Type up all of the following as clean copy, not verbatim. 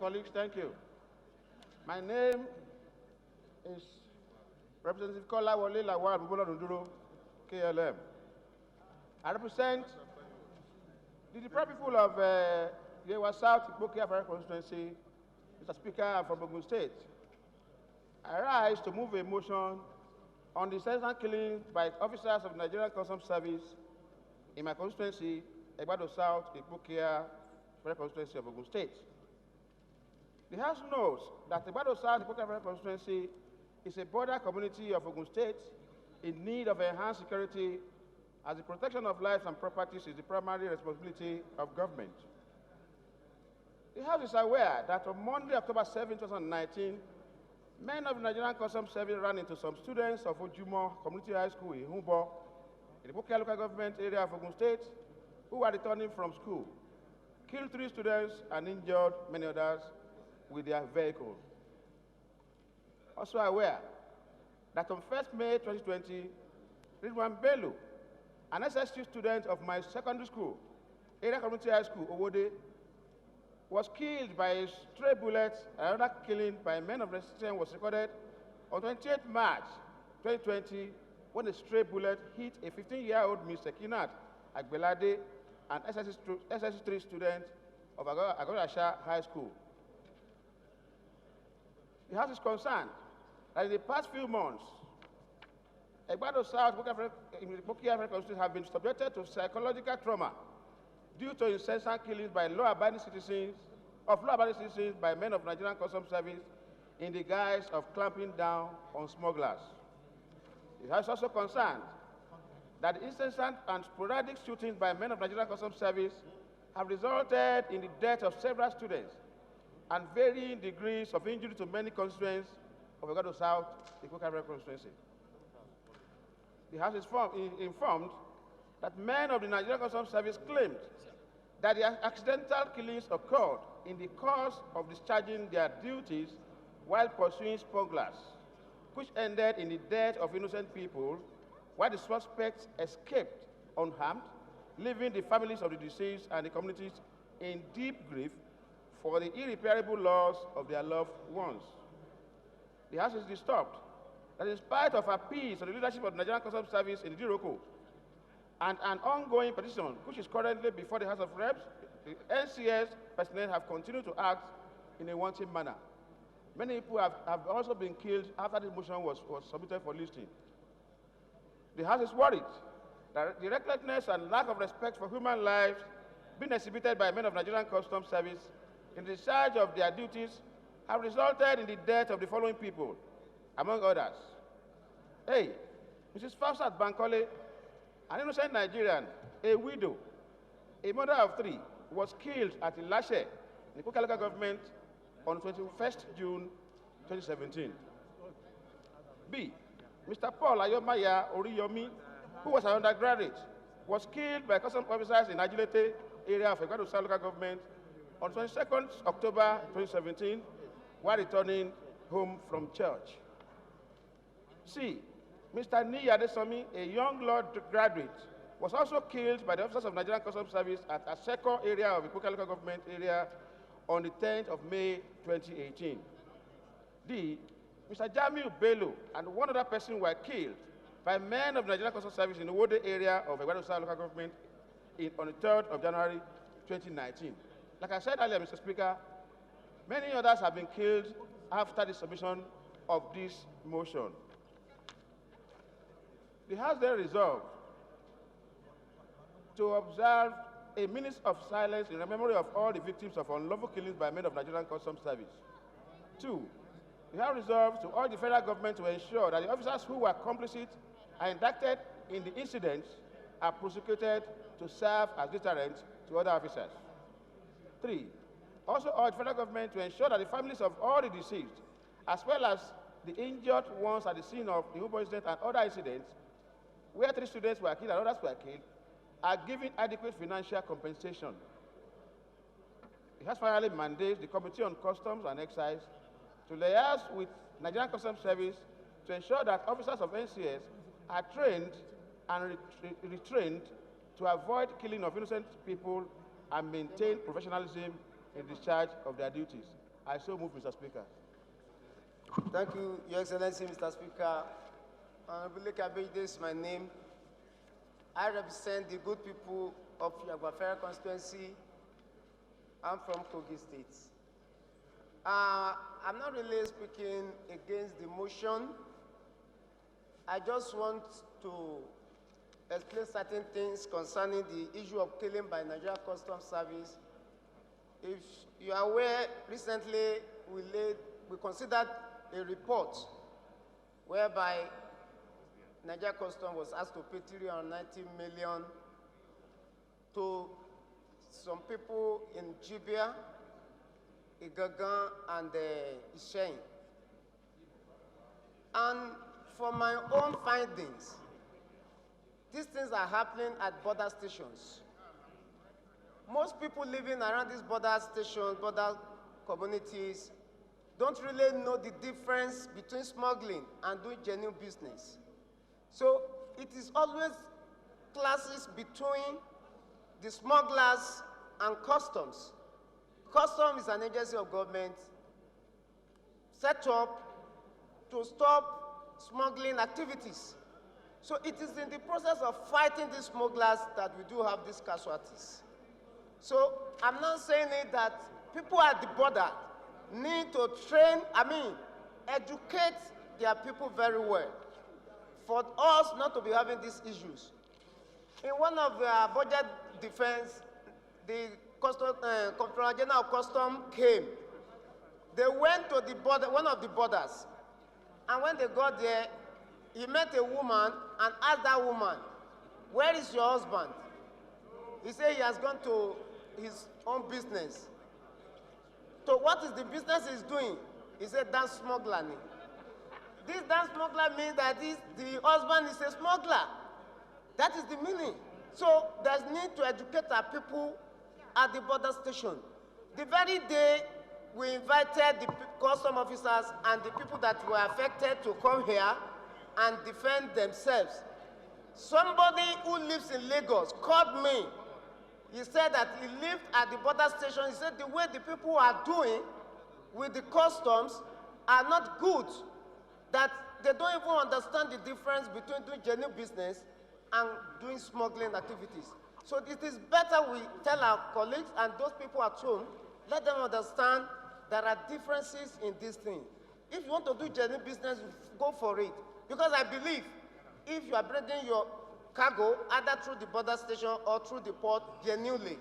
colleagues. Thank you. My name is Representative Kola Wole Lawal Bubola Dunduro, KLM. I represent the deprived people of Yewa South Ikpoki Afara constituency, Mr. Speaker, I'm from Ogun State. I rise to move a motion on the incessant killing by officers of the Nigerian Custom Service in my constituency, Egbado South Ikpoki Afara constituency of Ogun State. The House knows that Egbado South Ikpoki Afara constituency is a border community of Ogun State in need of enhanced security, as the protection of lives and properties is the primary responsibility of government. The House is aware that on Monday, October 7, 2019, men of the Nigerian Custom Service ran into some students of Ojumo Community High School in Ihunbo, in the Ikpoki local government area of Ogun State, who were returning from school, killed 3 students and injured many others with their vehicle. Also aware that on 1st May 2020, Ridwan Bello, an SSU student of my secondary school, Area Community High School, Owode, was killed by a stray bullet. Another killing by men of resistance was recorded on 28 March 2020 when a stray bullet hit a 15-year-old Miss Sekinat Agbelade, an SSU3 student of Agodasha High School. The House is concerned that in the past few months, Egbado South Ikpoki Afara constituency have been subjected to psychological trauma due to incessant killings by law-abiding citizens by men of Nigerian Custom Service in the guise of clamping down on smugglers. The House is also concerned that the incessant and sporadic shootings by men of Nigerian Custom Service have resulted in the death of several students and varying degrees of injury to many constituents of Egbado South Ikpoki Afara constituency. The House is informed that men of the Nigerian Custom Service claimed that the accidental killings occurred in the course of discharging their duties while pursuing smugglers, which ended in the death of innocent people, while the suspects escaped unharmed, leaving the families of the deceased and the communities in deep grief for the irreparable loss of their loved ones. The House is disturbed that in spite of appeals to the leadership of the Nigerian Custom Service in Diroko and an ongoing petition, which is currently before the House of Reps, the NCS personnel have continued to act in a wanton manner. Many people have also been killed after this motion was submitted for listing. The House is worried that the recklessness and lack of respect for human lives being exhibited by men of Nigerian Custom Service in the discharge of their duties have resulted in the death of the following people, among others. A. Mrs. Fausat Bankole, an innocent Nigerian, a widow, a mother of 3, was killed at Ilashe, in the Ikpoki local government, on 21st June 2017. B. Mr. Paul Ayomaya Oriyomi, who was an undergraduate, was killed by custom officers in Agilete area of Egbado South local government on 22nd October 2017 while returning home from church. C. Mr. Ni Adesomi, a young law graduate, was also killed by the officers of Nigerian Custom Service at a second area of the Ikpoki local government area on the 10th of May 2018. D. Mr. Jamiu Bello and one other person were killed by men of the Nigerian Custom Service in the Wode area of Egbado South local government on the 3rd of January 2019. Like I said earlier, Mr. Speaker, many others have been killed after the submission of this motion. The House then resolved to observe a minute of silence in memory of all the victims of unlawful killings by men of Nigerian Custom Service. 2. The House resolved to urge the federal government to ensure that the officers who were complicit and indicted in the incidents are prosecuted to serve as deterrent to other officers. 3. Also urge the federal government to ensure that the families of all the deceased, as well as the injured ones at the scene of the Ihunbo incident and other incidents, where 3 students were killed and others were killed, are given adequate financial compensation. It has finally mandated the Committee on Customs and Excise to liaise with Nigerian Customs Service to ensure that officers of NCS are trained and retrained to avoid killing of innocent people and maintain professionalism in discharge of their duties. I so move, Mr. Speaker. Thank you, Your Excellency, Mr. Speaker. Honorable Lekabej, this is my name. I represent the good people of Yagbafere constituency. I'm from Kogi State. I'm not really speaking against the motion. I just want to explain certain things concerning the issue of killing by Nigerian Custom Service. If you are aware, recently we considered a report whereby Nigerian Custom was asked to pay 390 million to some people in Jibia, Igagan, and Ishain. And from my own findings, these things are happening at border stations. Most people living around these border stations, border communities, don't really know the difference between smuggling and doing genuine business. So it is always clashes between the smugglers and customs. Customs is an agency of government set up to stop smuggling activities. So it is in the process of fighting these smugglers that we do have these casualties. So I'm not saying it that people at the border need to educate their people very well for us not to be having these issues. In one of their budget defense, the Comptroller General of Custom came. They went to the border, one of the borders, and when they got there, he met a woman and asked that woman, "Where is your husband?" He said he has gone to his own business. So what is the business he's doing? He said, dance smuggler. This dance smuggler means that the husband is a smuggler. That is the meaning. So there's need to educate our people at the border station. The very day we invited the custom officers and the people that were affected to come here and defend themselves, somebody who lives in Lagos called me. He said that he lived at the border station. He said the way the people are doing with the customs are not good, that they don't even understand the difference between doing genuine business and doing smuggling activities. So it is better we tell our colleagues and those people at home, let them understand there are differences in this thing. If you want to do genuine business, go for it. Because I believe if you are bringing your cargo either through the border station or through the port genuinely,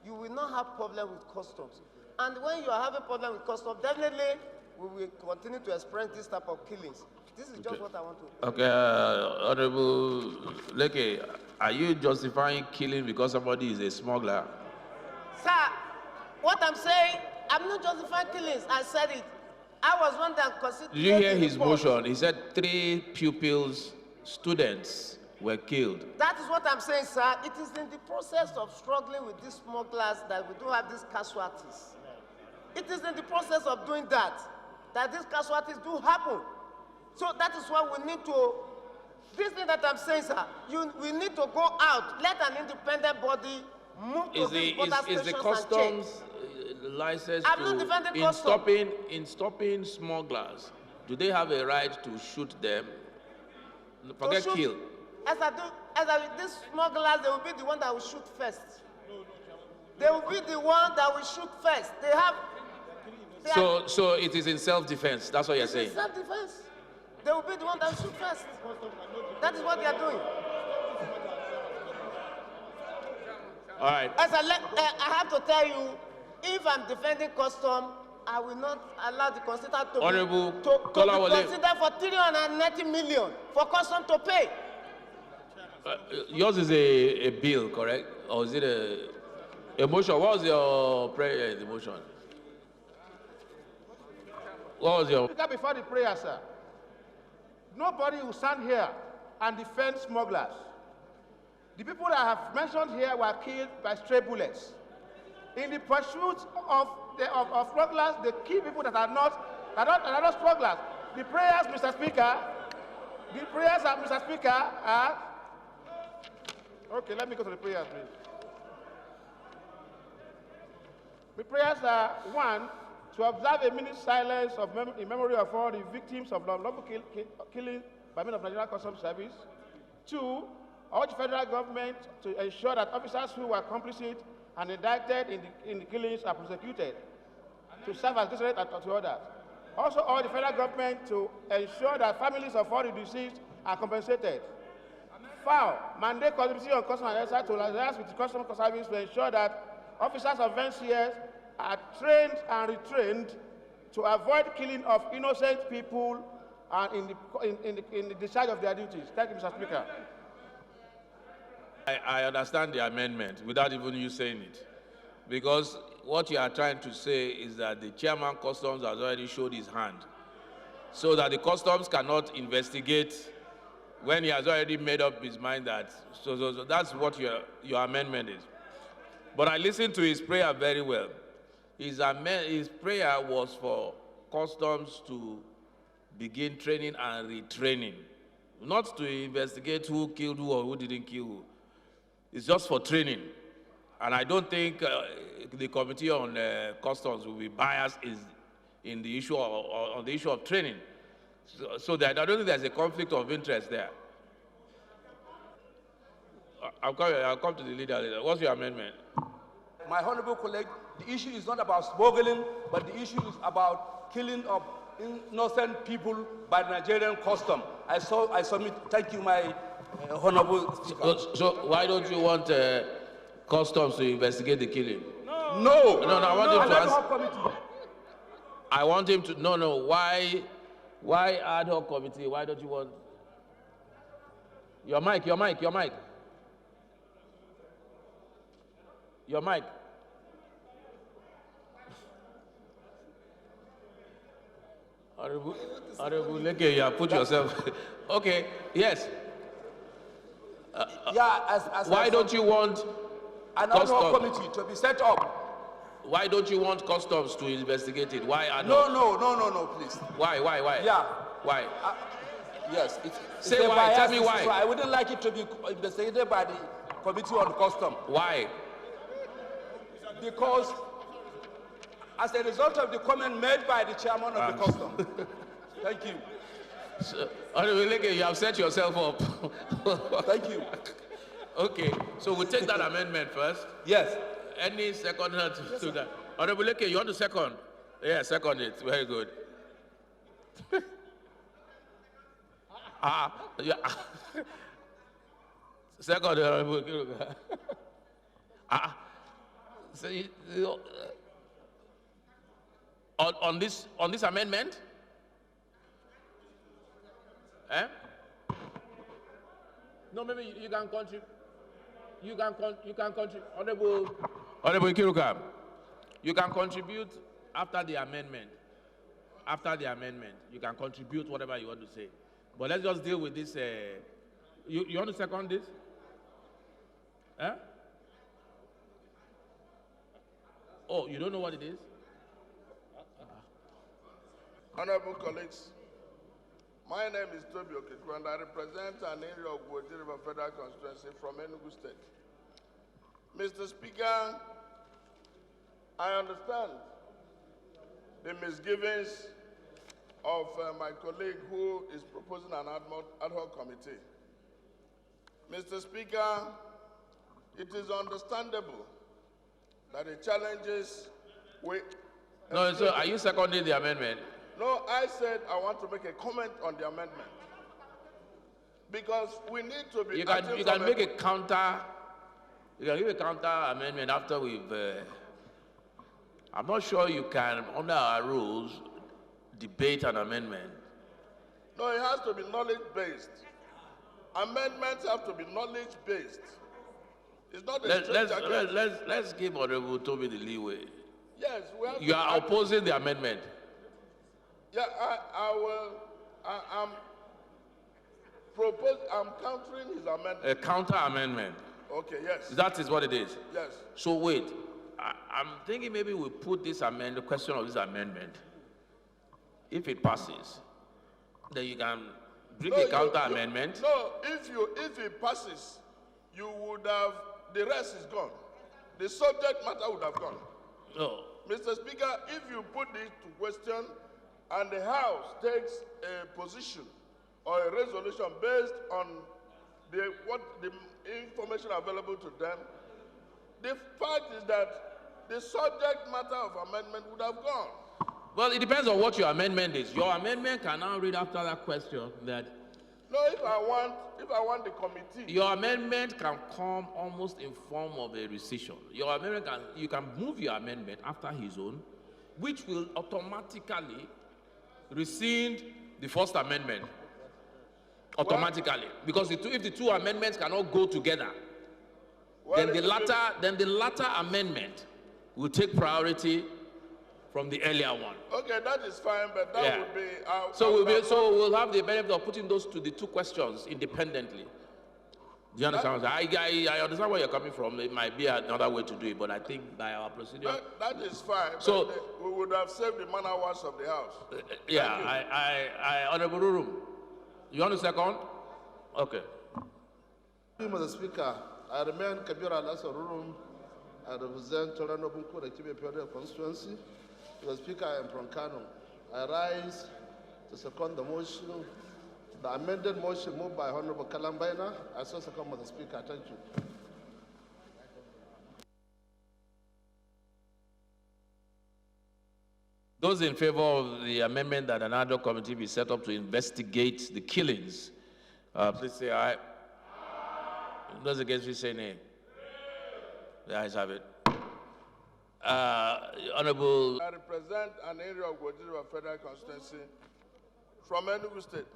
you will not have problem with customs. And when you are having problem with customs, definitely we will continue to experience this type of killings. This is just what I want to. Okay, Honorable Leke, are you justifying killing because somebody is a smuggler? Sir, what I'm saying, I'm not justifying killings. I said it. I was one that considered. Did you hear his motion? He said 3 pupils, students, were killed. That is what I'm saying, sir. It is in the process of struggling with these smugglers that we do have these casualties. It is in the process of doing that these casualties do happen. So that is why we need to, this thing that I'm saying, sir, we need to go out, let an independent body move to these border stations is the customs license in stopping smugglers? Do they have a right to shoot them? Forget kill. These smugglers, they will be the one that will shoot first. They will be the one that will shoot first. So it is in self-defense. That's what you're saying. In self-defense. They will be the one that will shoot first. That is what they are doing. All right. I have to tell you, if I'm defending custom, I will not allow the constitution to be considered for 390 million for custom to pay. Yours is a bill, correct? Or is it a motion? What was your prayer in the motion? What was your... Before the prayer, sir, nobody will stand here and defend smugglers. The people that I have mentioned here were killed by stray bullets. In the pursuit of smugglers, they kill people that are not smugglers. The prayers, Mr. Speaker, are... Okay, let me go to the prayers, please. The prayers are, 1, to observe a minute silence in memory of all the victims of unlawful killing by men of Nigerian Custom Service. 2, urge federal government to ensure that officers who were complicit and indicted in the killings are prosecuted to serve as deterrent to others. Also urge the federal government to ensure that families of all the deceased are compensated. 4, mandate Committee on Custom and Excise to liaise with the Custom Service to ensure that officers of NCS are trained and retrained to avoid killing of innocent people and in the discharge of their duties. Thank you, Mr. Speaker. I understand the amendment without even you saying it. Because what you are trying to say is that the chairman customs has already showed his hand. So that the customs cannot investigate when he has already made up his mind that, so that's what your amendment is. But I listened to his prayer very well. His prayer was for customs to begin training and retraining, not to investigate who killed who or who didn't kill who. It's just for training. And I don't think the Committee on Customs will be biased in the issue on the issue of training. So that I don't think there's a conflict of interest there. I'll come to the leader later. What's your amendment? My honorable colleague, the issue is not about smuggling, but the issue is about killing of innocent people by the Nigerian custom. I submit. Thank you, my honorable. So why don't you want customs to investigate the killing? No. I want him to answer. I want him to. No. Why ad hoc committee? Why don't you want? Your mic. Your mic. Honorable Leke, you put yourself. Okay, yes. Why don't you want an ad hoc committee to be set up? Why don't you want customs to investigate it? Why ad hoc? No, please. Why? Yeah. Why? Yes. Say why. Tell me why. So I wouldn't like it to be investigated by the Committee on Custom. Why? Because as a result of the comment made by the chairman of the custom. Thank you. Honorable Leke, you have set yourself up. Thank you. Okay, so we'll take that amendment first. Yes. Any second to that? Honorable Leke, you want to second? Yeah, second it. Very good. Yeah. Second, Honorable. So on this amendment? No, maybe you can contribute. You can contribute, Honorable Ikiruka. You can contribute after the amendment. After the amendment, you can contribute whatever you want to say. But let's just deal with this. You want to second this? Oh, you don't know what it is? Honorable colleagues, my name is Toby Okekwe and I represent an area of Woji River Federal Constituency from Enugu State. Mr. Speaker, I understand the misgivings of my colleague who is proposing an ad hoc committee. Mr. Speaker, it is understandable that the challenges we... No, so are you seconding the amendment? No, I said I want to make a comment on the amendment. Because we need to be... You can make a counter... You can give a counter amendment after we've... I'm not sure you can, under our rules, debate an amendment. No, it has to be knowledge-based. Amendments have to be knowledge-based. It's not a let's give Honorable Toby the leeway. Yes, we have You are opposing the amendment. Yeah, I'm countering his amendment. A counter amendment. Okay, yes. That is what it is. Yes. So wait, I'm thinking maybe we put this the question of this amendment. If it passes, then you can bring a counter amendment. No, if it passes, you would have, the rest is gone. The subject matter would have gone. No, Mr. Speaker, if you put this to question and the House takes a position or a resolution based on what the information available to them, the fact is that the subject matter of amendment would have gone. Well, it depends on what your amendment is. Your amendment can now read after that question that No, if I want the committee. your amendment can come almost in form of a rescission. Your amendment you can move your amendment after his own, which will automatically rescind the first amendment. Automatically, because if the two amendments cannot go together, then the latter amendment will take priority from the earlier one. Okay, that is fine, but that would be. So we'll have the benefit of putting those to the two questions independently. Do you understand? I understand where you're coming from. It might be another way to do it, but I think by our procedure. That is fine. So we would have saved the man hours of the House. Honorable Rurum, you want a second? Okay. Mr. Speaker, I remain Kabir Alasa Rurum. I represent Torano Bunko, the Kibe constituency. Mr. Speaker, I am from Kano. I rise to second the motion, the amended motion moved by Honorable Kalambaina. I so second, Mr. Speaker. Thank you. Those in favor of the amendment that an ad hoc committee be set up to investigate the killings, please say aye. Those against, please say nay. The ayes have it. Honorable. I represent an area of Wojiriba Federal Constituency from Enugu State.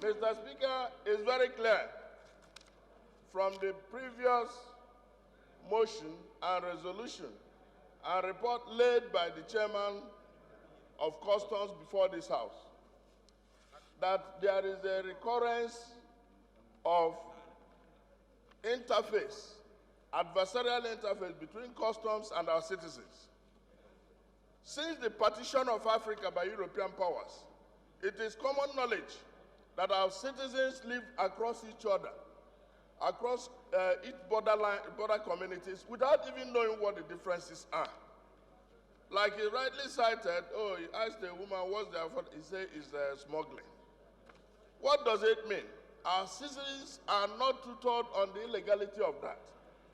Mr. Speaker, it's very clear from the previous motion and resolution and report laid by the chairman of Customs before this House that there is a recurrence of interface, adversarial interface between customs and our citizens. Since the partition of Africa by European powers, it is common knowledge that our citizens live across each other, across each border communities, without even knowing what the differences are. Like he rightly cited, he asked a woman, what's the effort? He said it's smuggling. What does it mean? Our citizens are not tutored on the illegality of that.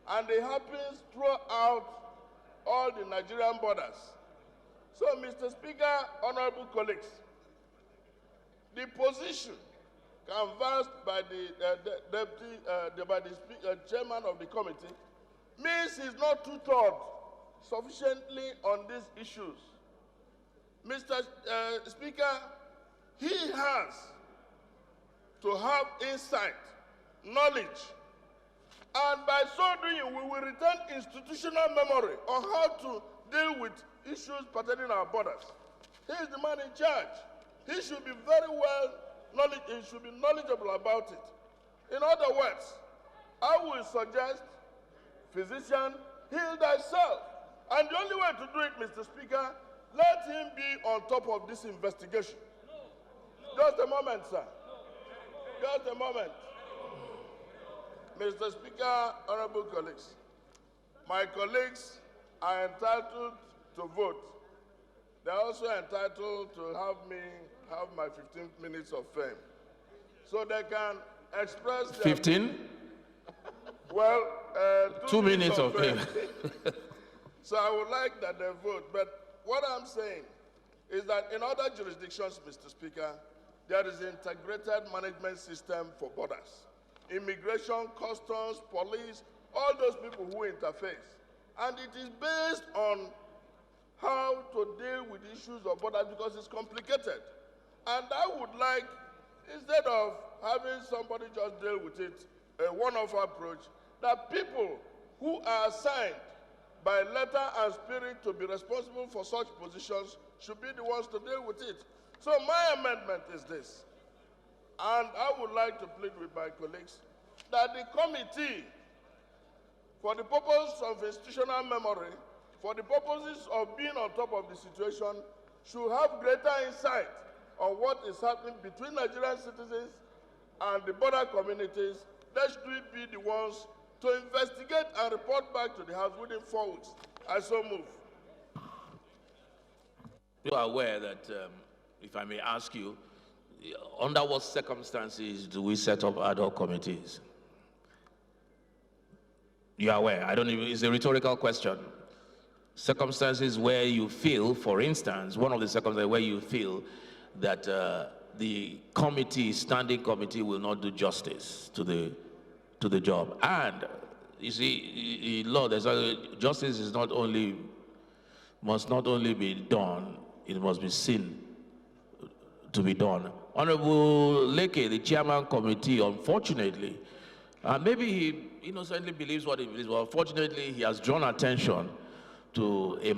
And it happens throughout all the Nigerian borders. So, Mr. Speaker, honorable colleagues, the position canvassed by the chairman of the committee means he's not tutored sufficiently on these issues. Mr. Speaker, he has to have insight, knowledge, and by so doing, we will return institutional memory on how to deal with issues pertaining our borders. He is the man in charge. He should be knowledgeable about it. In other words, I will suggest, physician, heal thyself. And the only way to do it, Mr. Speaker, let him be on top of this investigation. Just a moment, sir. Just a moment. Mr. Speaker, honorable colleagues, my colleagues are entitled to vote. They're also entitled to have me have my 15 minutes of fame. So they can express their... 15? Well, 2 minutes of fame. So I would like that they vote. But what I'm saying is that in other jurisdictions, Mr. Speaker, there is an integrated management system for borders. Immigration, customs, police, all those people who interface. And it is based on how to deal with issues of borders because it's complicated. And I would like, instead of having somebody just deal with it, a one-off approach, that people who are assigned by letter and spirit to be responsible for such positions should be the ones to deal with it. So my amendment is this, and I would like to plead with my colleagues that the committee, for the purpose of institutional memory, for the purposes of being on top of the situation, should have greater insight on what is happening between Nigerian citizens and the border communities. They should be the ones to investigate and report back to the House within 4 weeks. I so move. You are aware that, if I may ask you, under what circumstances do we set up ad hoc committees? You are aware? I don't even, it's a rhetorical question. Circumstances where you feel, for instance, one of the circumstances where you feel that the committee, standing committee, will not do justice to the job. And you see, in law, justice is must not only be done, it must be seen to be done. Honorable Leke, the chairman committee, unfortunately, maybe he innocently believes what he believes, but unfortunately he has drawn attention to he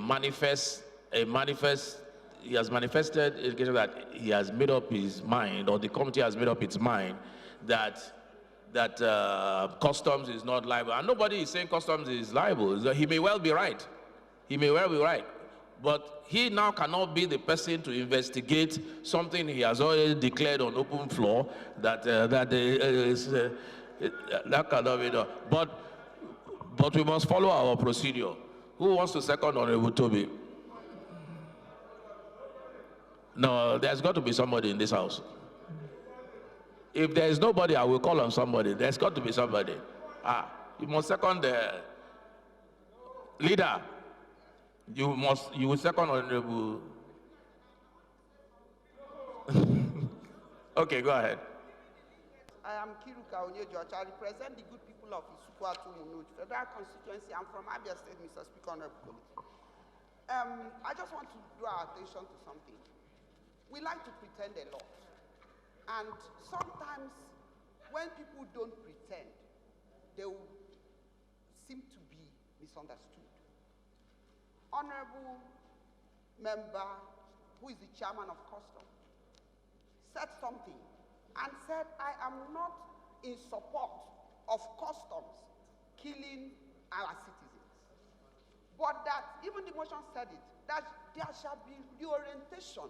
has manifested indication that he has made up his mind, or the committee has made up its mind, that customs is not liable. And nobody is saying customs is liable. He may well be right. He may well be right. But he now cannot be the person to investigate something he has already declared on open floor that cannot be done. But we must follow our procedure. Who wants to second Honorable Toby? No, there's got to be somebody in this house. If there is nobody, I will call on somebody. There's got to be somebody. You must second the leader. You will second Honorable. Okay, go ahead. I am Kiruka Onyejoch. I represent the good people of Isukwatu Munuj, Federal Constituency. I'm from Abia State, Mr. Speaker, Honorable Committee. I just want to draw attention to something. We like to pretend a lot. And sometimes when people don't pretend, they will seem to be misunderstood. Honorable member, who is the chairman of Custom, said something and said, I am not in support of customs killing our citizens. But that, even the motion said it, that there shall be reorientation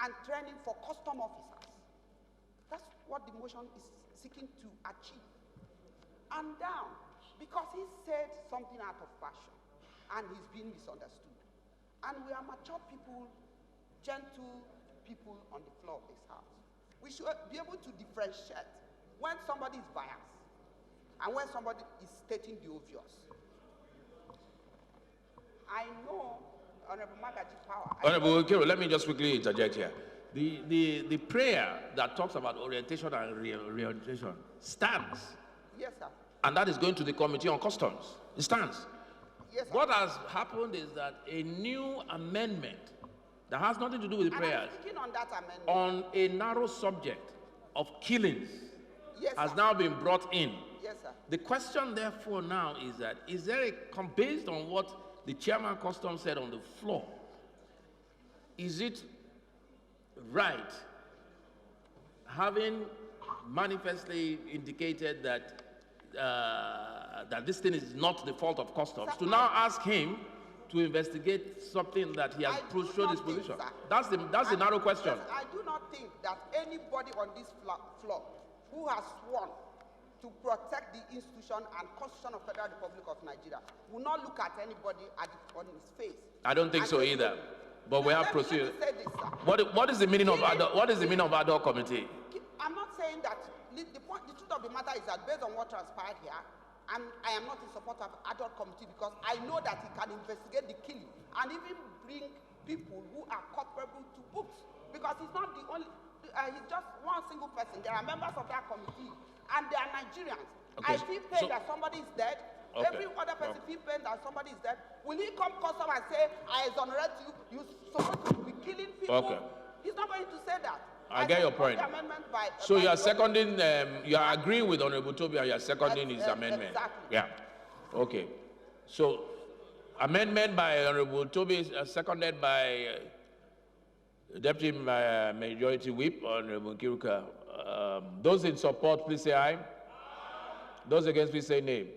and training for custom officers. That's what the motion is seeking to achieve. And now, because he said something out of passion, and he's being misunderstood. And we are mature people, gentle people on the floor of this house. We should be able to differentiate when somebody is biased and when somebody is stating the obvious. I know Honorable Magaji Power. Honorable Kiro, let me just quickly interject here. The prayer that talks about orientation and reorientation stands. Yes, sir. And that is going to the Committee on Customs. It stands. Yes, sir. What has happened is that a new amendment that has nothing to do with the prayers I'm speaking on that amendment. on a narrow subject of killings Yes, has sir. now been brought in. Yes, sir. The question therefore now is that, is there based on what the chairman Customs said on the floor, is it right, having manifestly indicated that that this thing is not the fault of Customs, to now ask him to investigate something that he has showed his position? That's the narrow question. Yes, I do not think that anybody on this floor who has sworn to protect the institution and Constitution of Federal Republic of Nigeria will not look at anybody on his face. I don't think so either. But we have procedure. What is the meaning of ad hoc committee? I'm not saying that. The truth of the matter is that based on what transpired here, I am not in support of ad hoc committee because I know that he can investigate the killing and even bring people who are culpable to books, because he's not the only. He's just one single person. There are members of that committee, and they are Nigerians. Okay. I feel pain that somebody is dead. Okay. Every other person feel pain that somebody is dead. Will he come custom and say, I exonerate you? You're supposed to be killing people? Okay. He's not going to say that. I get your point. So you are seconding, you are agreeing with Honorable Toby and you are seconding his amendment. Exactly. Yeah. Okay. So amendment by Honorable Toby, seconded by Deputy Majority Whip, Honorable Kiruka. Those in support, please say aye. Those against, please say nay.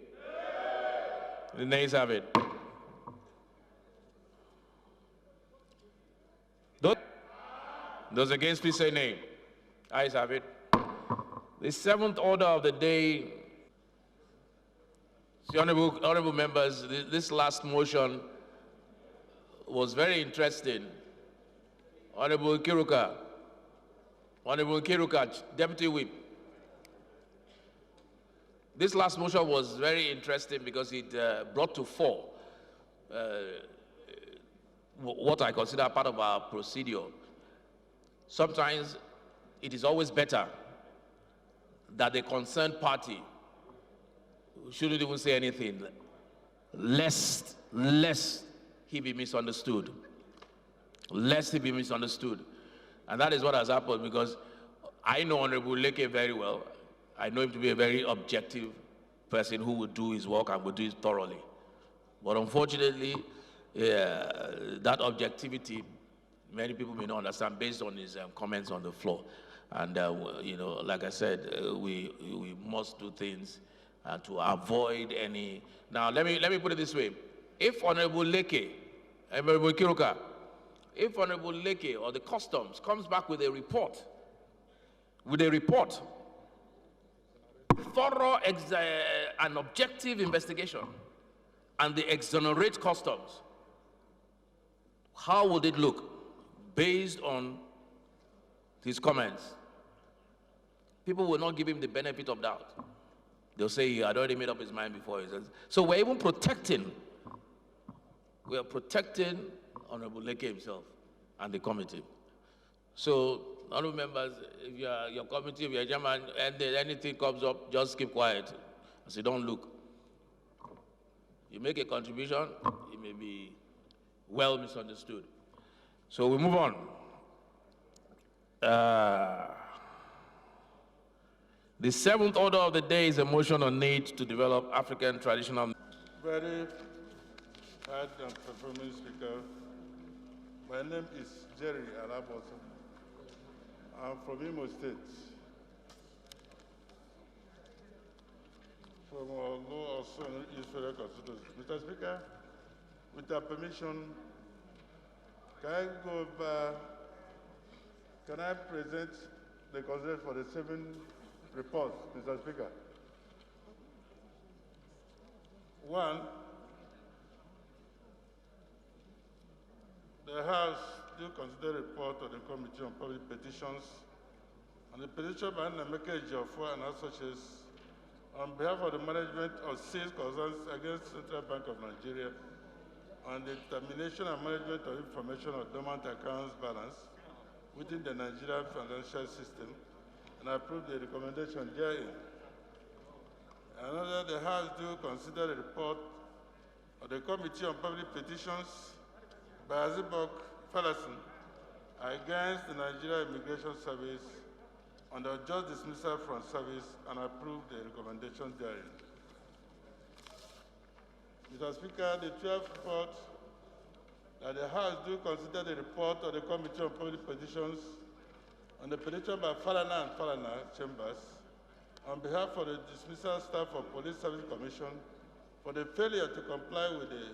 The nays have it. Those against, please say nay. Ayes have it. The seventh order of the day, honorable members, this last motion was very interesting Honorable Kiruka, Deputy Whip. This last motion was very interesting because it brought to fore what I consider part of our procedure. Sometimes it is always better that the concerned party shouldn't even say anything, lest he be misunderstood. Lest he be misunderstood. And that is what has happened, because I know Honorable Leke very well. I know him to be a very objective person who would do his work and would do it thoroughly. But unfortunately, that objectivity, many people may not understand based on his comments on the floor. And, you know, like I said, we must do things to avoid any. Now, let me put it this way. If Honorable Leke, Honorable Kiruka, if Honorable Leke or the Customs comes back with a report, thorough and objective investigation, and they exonerate Customs, how would it look based on his comments? People will not give him the benefit of doubt. They'll say he had already made up his mind before. So we're even protecting. We are protecting Honorable Leke himself and the committee. So, honorable members, if you are your committee, if you're a chairman, and anything comes up, just keep quiet. So don't look. You make a contribution, it may be well misunderstood. So we move on. The seventh order of the day is a motion on need to develop African traditional. Very hard and performing speaker. My name is Jerry Alabosa. I'm from Imo State. From our law of East Federal Constituency. Mr. Speaker, with your permission, can I present the consent for the 7 reports, Mr. Speaker? 1, the House do consider report of the Committee on Public Petitions on the petition by Nameke Ejiofor and associates on behalf of the management of 6 concerns against Central Bank of Nigeria on the termination and management of information of dormant accounts balance within the Nigerian financial system, and approve the recommendation therein. Another, the House do consider the report of the Committee on Public Petitions by Azibok Falasin against the Nigerian Immigration Service on the just dismissal from service, and approve the recommendation therein. Mr. Speaker, the 12th report that the House do consider the report of the Committee on Public Petitions on the petition by Falana and Falana Chambers on behalf of the dismissal staff of Police Service Commission for the failure to comply with the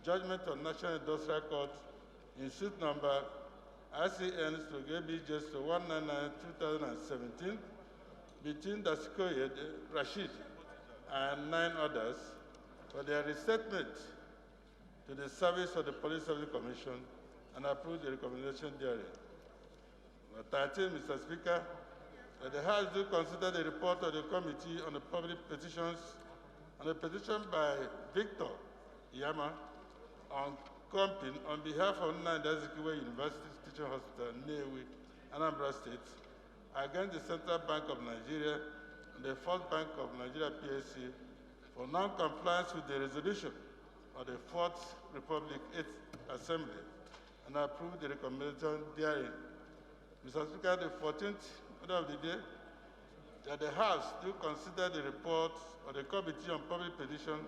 judgment of National Industrial Court in suit number ICN/ABJ/199/2017 between Dasikoye Rashid and 9 others for their restatement to the service of the Police Service Commission, and approve the recommendation therein. 13, Mr. Speaker, that the House do consider the report of the Committee on the Public Petitions on the petition by Victor Yama on Compin on behalf of Nigerian University Teaching Hospital, Nnewi, Anambra State, against the Central Bank of Nigeria and the First Bank of Nigeria PSC for non-compliance with the resolution of the Fourth Republic 8th Assembly, and approve the recommendation therein. Mr. Speaker, the 14th order of the day, that the House do consider the report of the Committee on Public Petition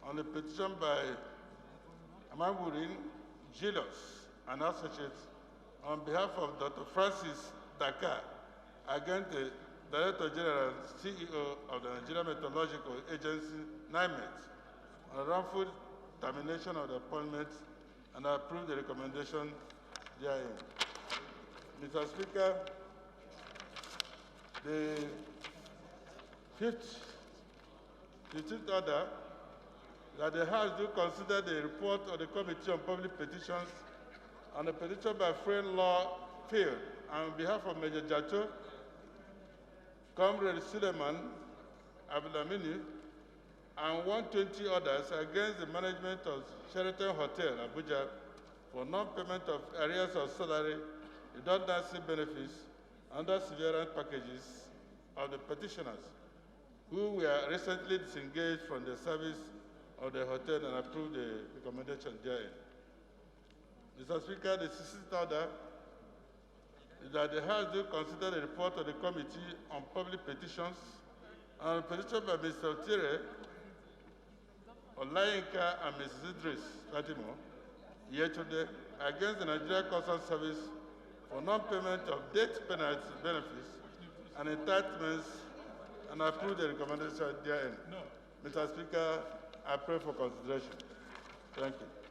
on the petition by Amaburin Julius and associates on behalf of Dr. Francis Dakar against the Director General CEO of the Nigerian Meteorological Agency, NIMET, on wrongful termination of the appointment, and approve the recommendation therein. Mr. Speaker, the 15th order, that the House do consider the report of the Committee on Public Petitions on the petition by Friend Law Field, and on behalf of Major Jato, Comrade Suleiman Abdulhamini, and 120 others against the management of Sheraton Hotel, Abuja, for non-payment of arrears of salary, redundancy benefits, under severance packages of the petitioners, who were recently disengaged from the service of the hotel and approved the recommendation therein. Mr. Speaker, the 16th order is that the House do consider the report of the Committee on Public Petitions and a petition by Mr. Otire, Olayinka, and Mrs. Idris Fatima, yesterday, against the Nigerian Custom Service for non-payment of death penalty benefits and entitlements, and approve the recommendation therein. No. Mr. Speaker, I pray for consideration. Thank you.